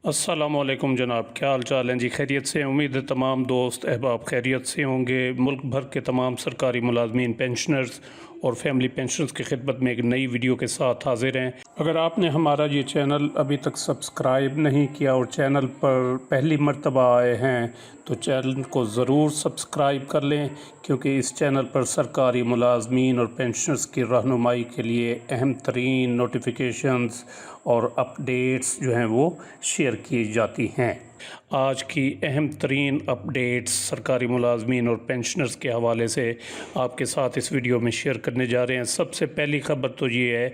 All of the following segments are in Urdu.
السلام علیکم جناب، کیا حال چال ہیں جی؟ خیریت سے؟ امید ہے تمام دوست احباب خیریت سے ہوں گے۔ ملک بھر کے تمام سرکاری ملازمین، پینشنرز اور فیملی پینشنرز کی خدمت میں ایک نئی ویڈیو کے ساتھ حاضر ہیں۔ اگر آپ نے ہمارا یہ چینل ابھی تک سبسکرائب نہیں کیا اور چینل پر پہلی مرتبہ آئے ہیں تو چینل کو ضرور سبسکرائب کر لیں، کیونکہ اس چینل پر سرکاری ملازمین اور پینشنرز کی رہنمائی کے لیے اہم ترین نوٹیفیکیشنز اور اپڈیٹس جو ہیں وہ شیئر کی جاتی ہیں۔ آج کی اہم ترین اپڈیٹس سرکاری ملازمین اور پینشنرز کے حوالے سے آپ کے ساتھ اس ویڈیو میں شیئر کرنے جا رہے ہیں۔ سب سے پہلی خبر تو یہ ہے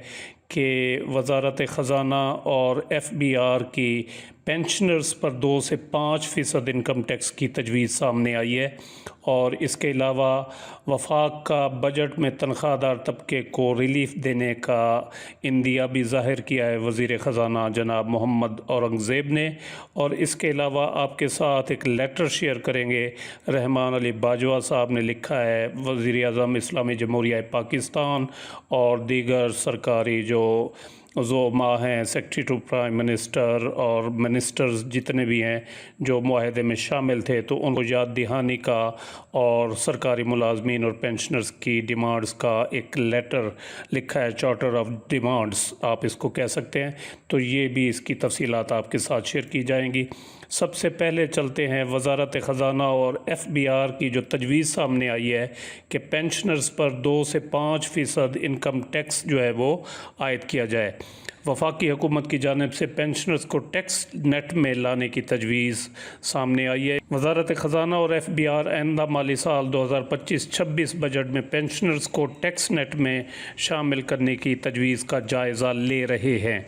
کہ وزارت خزانہ اور ایف بی آر کی پینشنرز پر 2 سے 5% انکم ٹیکس کی تجویز سامنے آئی ہے، اور اس کے علاوہ وفاق کا بجٹ میں تنخواہ دار طبقے کو ریلیف دینے کا عندیہ بھی ظاہر کیا ہے وزیر خزانہ جناب محمد اورنگزیب نے۔ اور اس کے علاوہ آپ کے ساتھ ایک لیٹر شیئر کریں گے۔ رحمان علی باجوہ صاحب نے لکھا ہے، وزیر اعظم اسلامی جمہوریہ پاکستان اور دیگر سرکاری جو زعماء ہیں، سیکرٹری ٹو پرائم منسٹر اور منسٹرز جتنے بھی ہیں جو معاہدے میں شامل تھے، تو ان کو یاد دہانی کا اور سرکاری ملازمین اور پینشنرز کی ڈیمانڈز کا ایک لیٹر لکھا ہے، چارٹر آف ڈیمانڈز آپ اس کو کہہ سکتے ہیں۔ تو یہ بھی اس کی تفصیلات آپ کے ساتھ شیئر کی جائیں گی۔ سب سے پہلے چلتے ہیں وزارت خزانہ اور ایف بی آر کی جو تجویز سامنے آئی ہے کہ پینشنرز پر 2 سے 5% انکم ٹیکس جو ہے وہ عائد کیا جائے۔ وفاقی حکومت کی جانب سے پینشنرز کو ٹیکس نیٹ میں لانے کی تجویز سامنے آئی ہے۔ وزارت خزانہ اور ایف بی آر آئندہ مالی سال 2025-26 بجٹ میں پینشنرز کو ٹیکس نیٹ میں شامل کرنے کی تجویز کا جائزہ لے رہے ہیں۔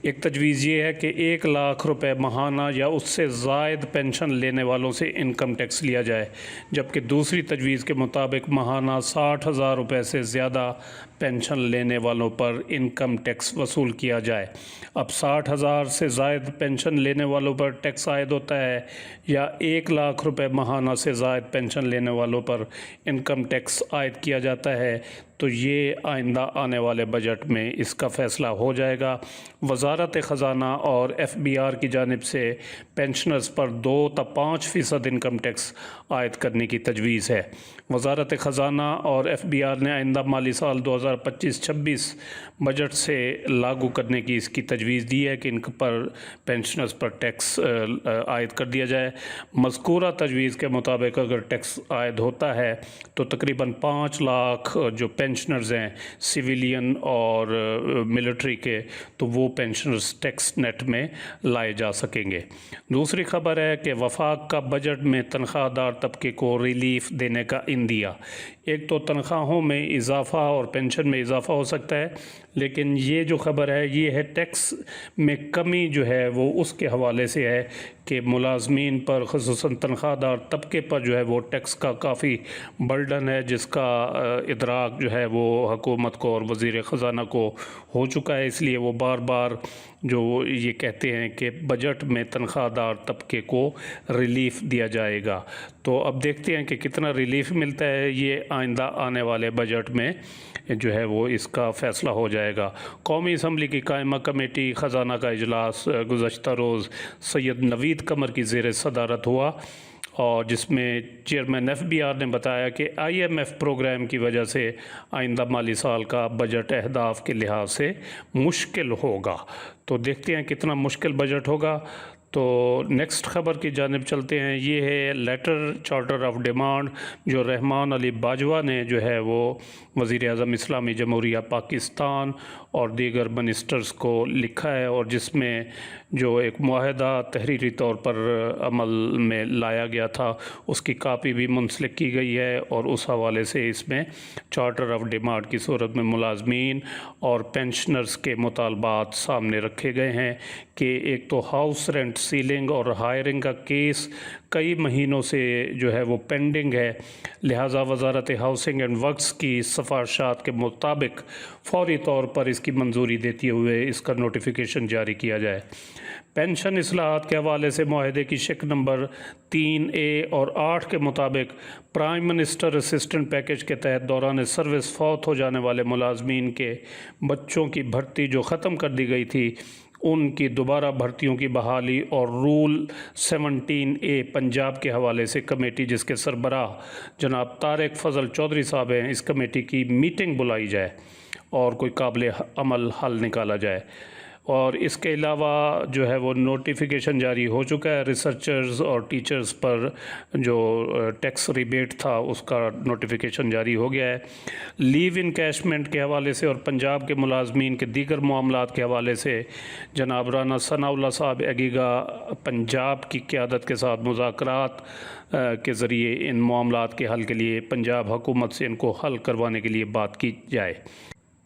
ایک تجویز یہ ہے کہ 1 لاکھ روپے ماہانہ یا اس سے زائد پینشن لینے والوں سے انکم ٹیکس لیا جائے، جبکہ دوسری تجویز کے مطابق ماہانہ 60,000 روپے سے زیادہ پینشن لینے والوں پر انکم ٹیکس وصول کیا جائے۔ اب 60,000 سے زائد پینشن لینے والوں پر ٹیکس عائد ہوتا ہے یا 1 لاکھ روپے ماہانہ سے زائد پینشن لینے والوں پر انکم ٹیکس عائد کیا جاتا ہے، تو یہ آئندہ آنے والے بجٹ میں اس کا فیصلہ ہو جائے گا۔ وزارت خزانہ اور ایف بی آر کی جانب سے پینشنرز پر 2 تا 5% انکم ٹیکس عائد کرنے کی تجویز ہے۔ وزارت خزانہ اور ایف بی آر نے آئندہ مالی سال 2025-26 بجٹ سے لاگو کرنے کی اس کی تجویز دی ہے کہ ان پر پینشنرز پر ٹیکس عائد کر دیا جائے۔ مذکورہ تجویز کے مطابق اگر ٹیکس عائد ہوتا ہے تو تقریباً 5 لاکھ جو پینشنرز ہیں سویلین اور ملٹری کے، تو وہ پینشنرز ٹیکس نیٹ میں لائے جا سکیں گے۔ دوسری خبر ہے کہ وفاق کا بجٹ میں تنخواہ دار طبقے کو ریلیف دینے کا عندیہ۔ ایک تو تنخواہوں میں اضافہ اور پینشن میں اضافہ ہو سکتا ہے، لیکن یہ جو خبر ہے یہ ہے ٹیکس میں کمی جو ہے وہ اس کے حوالے سے ہے کہ ملازمین پر، خصوصاً تنخواہ دار طبقے پر جو ہے وہ ٹیکس کا کافی برڈن ہے، جس کا ادراک جو ہے وہ حکومت کو اور وزیر خزانہ کو ہو چکا ہے۔ اس لیے وہ بار بار جو یہ کہتے ہیں کہ بجٹ میں تنخواہ دار طبقے کو ریلیف دیا جائے گا۔ تو اب دیکھتے ہیں کہ کتنا ریلیف ملتا ہے، یہ آئندہ آنے والے بجٹ میں جو ہے وہ اس کا فیصلہ ہو جائے گا۔ قومی اسمبلی کی قائمہ کمیٹی خزانہ کا اجلاس گزشتہ روز سید نوید قمر کی زیر صدارت ہوا، اور جس میں چیئرمین ایف بی آر نے بتایا کہ آئی ایم ایف پروگرام کی وجہ سے آئندہ مالی سال کا بجٹ اہداف کے لحاظ سے مشکل ہوگا۔ تو دیکھتے ہیں کتنا مشکل بجٹ ہوگا۔ تو نیکسٹ خبر کی جانب چلتے ہیں۔ یہ ہے لیٹر چارٹر آف ڈیمانڈ جو رحمان علی باجوہ نے جو ہے وہ وزیر اعظم اسلامی جمہوریہ پاکستان اور دیگر منسٹرز کو لکھا ہے، اور جس میں جو ایک معاہدہ تحریری طور پر عمل میں لایا گیا تھا اس کی کاپی بھی منسلک کی گئی ہے، اور اس حوالے سے اس میں چارٹر آف ڈیمانڈ کی صورت میں ملازمین اور پینشنرز کے مطالبات سامنے رکھے گئے ہیں کہ ایک تو ہاؤس رینٹ سیلنگ اور ہائرنگ کا کیس کئی مہینوں سے جو ہے وہ پینڈنگ ہے، لہٰذا وزارت ہاؤسنگ اینڈ ورکس کی سفارشات کے مطابق فوری طور پر اس کی منظوری دیتے ہوئے اس کا نوٹیفیکیشن جاری کیا جائے۔ پینشن اصلاحات کے حوالے سے معاہدے کی شق نمبر 3A اور 8 کے مطابق پرائم منسٹر اسسٹنٹ پیکج کے تحت دوران سروس فوت ہو جانے والے ملازمین کے بچوں کی بھرتی جو ختم کر دی گئی تھی، ان کی دوبارہ بھرتیوں کی بحالی اور رول 17A پنجاب کے حوالے سے کمیٹی جس کے سربراہ جناب طارق فضل چودھری صاحب ہیں، اس کمیٹی کی میٹنگ بلائی جائے اور کوئی قابل عمل حل نکالا جائے۔ اور اس کے علاوہ جو ہے وہ نوٹیفیکیشن جاری ہو چکا ہے ریسرچرز اور ٹیچرز پر، جو ٹیکس ریبیٹ تھا اس کا نوٹیفیکیشن جاری ہو گیا ہے۔ لیو انکیشمنٹ کے حوالے سے اور پنجاب کے ملازمین کے دیگر معاملات کے حوالے سے جناب رانا ثناء اللہ صاحب ایگیگا پنجاب کی قیادت کے ساتھ مذاکرات کے ذریعے ان معاملات کے حل کے لیے پنجاب حکومت سے ان کو حل کروانے کے لیے بات کی جائے۔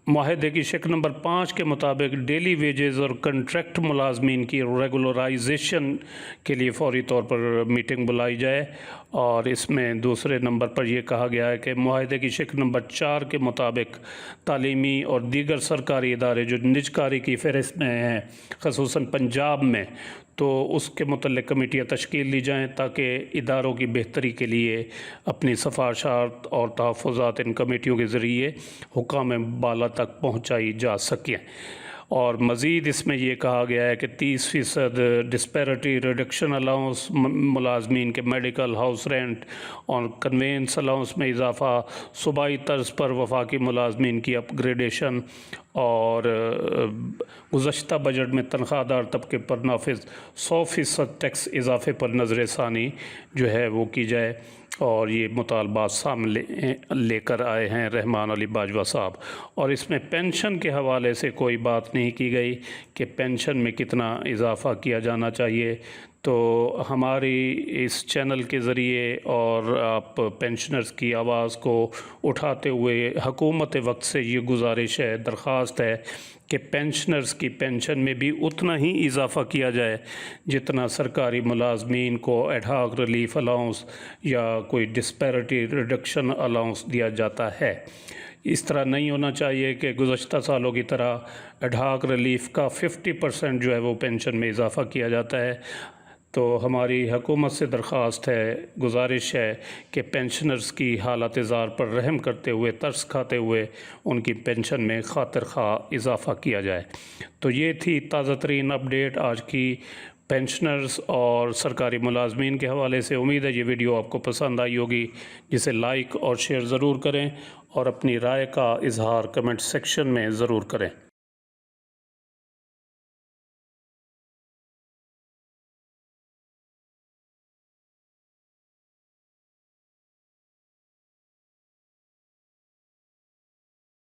معاہدے کی شق نمبر 5 کے مطابق ڈیلی ویجز اور کنٹریکٹ ملازمین کی ریگولرائزیشن کے لیے فوری طور پر میٹنگ بلائی جائے، اور اس میں دوسرے نمبر پر یہ کہا گیا ہے کہ معاہدے کی شق نمبر 4 کے مطابق تعلیمی اور دیگر سرکاری ادارے جو نجکاری کی فہرست میں ہیں خصوصاً پنجاب میں، تو اس کے متعلق کمیٹیاں تشکیل دی جائیں تاکہ اداروں کی بہتری کے لیے اپنی سفارشات اور تحفظات ان کمیٹیوں کے ذریعے حکام بالا تک پہنچائی جا سکیں۔ اور مزید اس میں یہ کہا گیا ہے کہ 30% ڈسپیرٹی ریڈکشن الاؤنس، ملازمین کے میڈیکل، ہاؤس رینٹ اور کنوینس الاؤنس میں اضافہ، صوبائی طرز پر وفاقی ملازمین کی اپ گریڈیشن، اور گزشتہ بجٹ میں تنخواہ دار طبقے پر نافذ 100% ٹیکس اضافے پر نظر ثانی جو ہے وہ کی جائے۔ اور یہ مطالبات سامنے لے کر آئے ہیں رحمان علی باجوہ صاحب۔ اور اس میں پینشن کے حوالے سے کوئی بات نہیں کی گئی کہ پینشن میں کتنا اضافہ کیا جانا چاہیے۔ تو ہماری اس چینل کے ذریعے اور آپ پینشنرز کی آواز کو اٹھاتے ہوئے حکومت وقت سے یہ گزارش ہے، درخواست ہے کہ پینشنرز کی پینشن میں بھی اتنا ہی اضافہ کیا جائے جتنا سرکاری ملازمین کو ایڈ ہاک ریلیف الاؤنس یا کوئی ڈسپیرٹی ریڈکشن الاؤنس دیا جاتا ہے۔ اس طرح نہیں ہونا چاہیے کہ گزشتہ سالوں کی طرح ایڈ ہاک ریلیف کا 50% جو ہے وہ پینشن میں اضافہ کیا جاتا ہے۔ تو ہماری حکومت سے درخواست ہے، گزارش ہے کہ پینشنرز کی حالت زار پر رحم کرتے ہوئے، ترس کھاتے ہوئے ان کی پینشن میں خاطر خواہ اضافہ کیا جائے۔ تو یہ تھی تازہ ترین اپڈیٹ آج کی پینشنرز اور سرکاری ملازمین کے حوالے سے۔ امید ہے یہ ویڈیو آپ کو پسند آئی ہوگی، جسے لائک اور شیئر ضرور کریں اور اپنی رائے کا اظہار کمنٹ سیکشن میں ضرور کریں۔